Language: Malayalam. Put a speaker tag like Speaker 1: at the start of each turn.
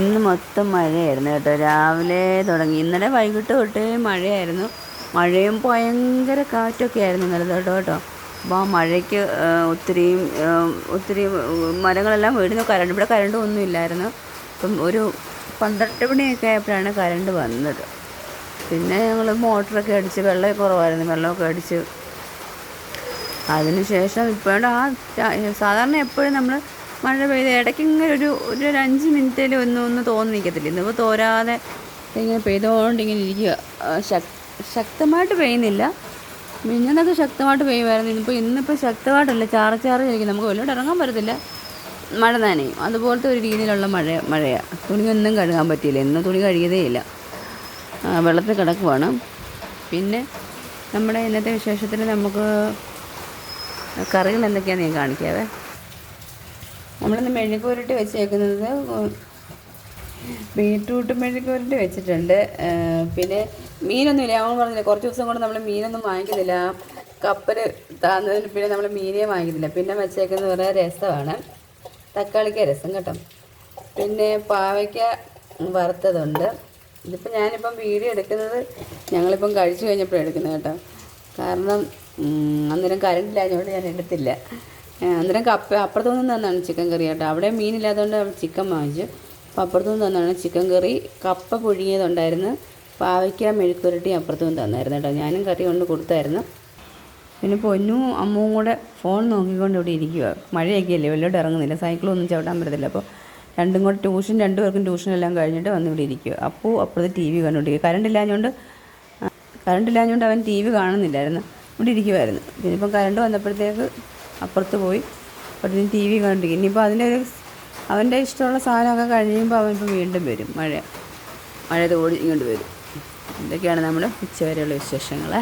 Speaker 1: ഇന്ന് മൊത്തം മഴയായിരുന്നു കേട്ടോ. രാവിലെ തുടങ്ങി, ഇന്നലെ വൈകിട്ട് തൊട്ടേ മഴയായിരുന്നു. മഴയും ഭയങ്കര കാറ്റൊക്കെ ആയിരുന്നു ഇന്നലെ തൊട്ട് കേട്ടോ. അപ്പോൾ ആ മഴയ്ക്ക് ഒത്തിരി മരങ്ങളെല്ലാം വീഴുന്നു. ഇവിടെ കരണ്ടും ഒന്നും ഇല്ലായിരുന്നു. അപ്പം ഒരു 12 മണിയൊക്കെ ആയപ്പോഴാണ് കരണ്ട് വന്നത്. പിന്നെ ഞങ്ങൾ മോട്ടറൊക്കെ അടിച്ച്, വെള്ളമൊക്കെ കുറവായിരുന്നു, വെള്ളമൊക്കെ അടിച്ച് അതിന് ശേഷം ഇപ്പോഴും സാധാരണ എപ്പോഴും നമ്മൾ മഴ പെയ്ത് ഇടയ്ക്ക് ഇങ്ങനെ ഒരു 5 മിനിറ്റിൽ ഒന്ന് തോന്നി നിൽക്കത്തില്ല. ഇന്നിപ്പോൾ തോരാതെ ഇങ്ങനെ പെയ്തുകൊണ്ടിങ്ങനെ ഇരിക്കുക. ശക്തമായിട്ട് പെയ്യുന്നില്ല. മിന്നൊക്കെ ശക്തമായിട്ട് പെയ്യുമായിരുന്നു. ഇന്നിപ്പോൾ ശക്തമായിട്ടല്ല, ചാറി ഇരിക്കും. നമുക്ക് വെള്ളോട്ട് ഇറങ്ങാൻ പറ്റത്തില്ല, മഴ നനയും. അതുപോലത്തെ ഒരു രീതിയിലുള്ള മഴയാണ്. തുണിയൊന്നും കഴുകാൻ പറ്റിയില്ല. ഇന്ന് തുണി കഴുകിയതേ ഇല്ല, വെള്ളത്തിൽ കിടക്കുവാണ്. പിന്നെ നമ്മുടെ ഇന്നത്തെ വിശേഷത്തിൽ നമുക്ക് കറികൾ എന്തൊക്കെയാണെന്ന് ഞാൻ കാണിക്കാവേ. നമ്മളിന്ന് മെഴുക്കുപുരട്ടി വെച്ചേക്കുന്നത് ബീറ്റ്റൂട്ട് മെഴുക്കുപുരട്ടി വെച്ചിട്ടുണ്ട്. പിന്നെ മീനൊന്നുമില്ല. അവൻ പറഞ്ഞില്ല, കുറച്ച് ദിവസം കൊണ്ട് നമ്മൾ മീനൊന്നും വാങ്ങിക്കുന്നില്ല. കപ്പൽ താന്നതിന് പിന്നെ നമ്മൾ മീനേ വാങ്ങിക്കുന്നില്ല. പിന്നെ വെച്ചേക്കുന്നത് വേറെ രസമാണ്, തക്കാളിക്ക രസം കേട്ടോ. പിന്നെ പാവയ്ക്ക വറുത്തതുണ്ട്. ഇതിപ്പോൾ ഞാനിപ്പം വീഡിയോ എടുക്കുന്നത് ഞങ്ങളിപ്പം കഴിച്ചു കഴിഞ്ഞപ്പോഴാണ് എടുക്കുന്നത് കേട്ടോ. കാരണം അന്നേരം കറണ്ടില്ലാഞ്ഞുകൊണ്ട് ഞാൻ എടുത്തില്ല. അന്നേരം അപ്പുറത്തു നിന്ന് തന്നാണ് ചിക്കൻ കറി കേട്ടോ. അവിടെ മീനില്ലാത്തതുകൊണ്ട് ചിക്കൻ വാങ്ങിച്ചു. അപ്പോൾ അപ്പുറത്തു നിന്ന് തന്നാണ് ചിക്കൻ കറി. കപ്പ പുഴുങ്ങിയതുണ്ടായിരുന്നു, പാവയ്ക്ക മെഴുക്കുരട്ടി അപ്പുറത്തു നിന്ന് തന്നായിരുന്നു കേട്ടോ. ഞാനും കറി കൊണ്ട് കൊടുത്തായിരുന്നു. പിന്നെ പൊന്നും അമ്മവും കൂടെ ഫോൺ നോക്കിക്കൊണ്ട് ഇവിടെ ഇരിക്കുക. മഴയൊക്കെ അല്ലേ, വെള്ളോട്ട് ഇറങ്ങുന്നില്ല, സൈക്കിളൊന്നും ചവിട്ടാൻ പറ്റത്തില്ല. അപ്പോൾ രണ്ടുപേർക്കും ട്യൂഷനെല്ലാം കഴിഞ്ഞിട്ട് വന്ന് ഇവിടെ ഇരിക്കുക. അപ്പോൾ അപ്പുറത്ത് TV കണ്ടുകൊണ്ടിരിക്കുക. കറണ്ടില്ലാഞ്ഞുകൊണ്ട് അവൻ TV കാണുന്നില്ലായിരുന്നു, ഇവിടെ ഇരിക്കുമായിരുന്നു. പിന്നെ ഇപ്പം കറണ്ട് വന്നപ്പോഴത്തേക്ക് അപ്പുറത്ത് പോയി അപ്പോഴത്തേക്കും TV കണ്ടിരിക്കും. ഇനിയിപ്പോൾ അവൻ്റെ ഇഷ്ടമുള്ള സാധനമൊക്കെ കഴിയുമ്പോൾ അവനിപ്പോൾ വീണ്ടും വരും. മഴ തോടി ഇങ്ങോട്ട് വരും. ഇതൊക്കെയാണ് നമ്മുടെ ഉച്ചവരെയുള്ള വിശേഷങ്ങൾ.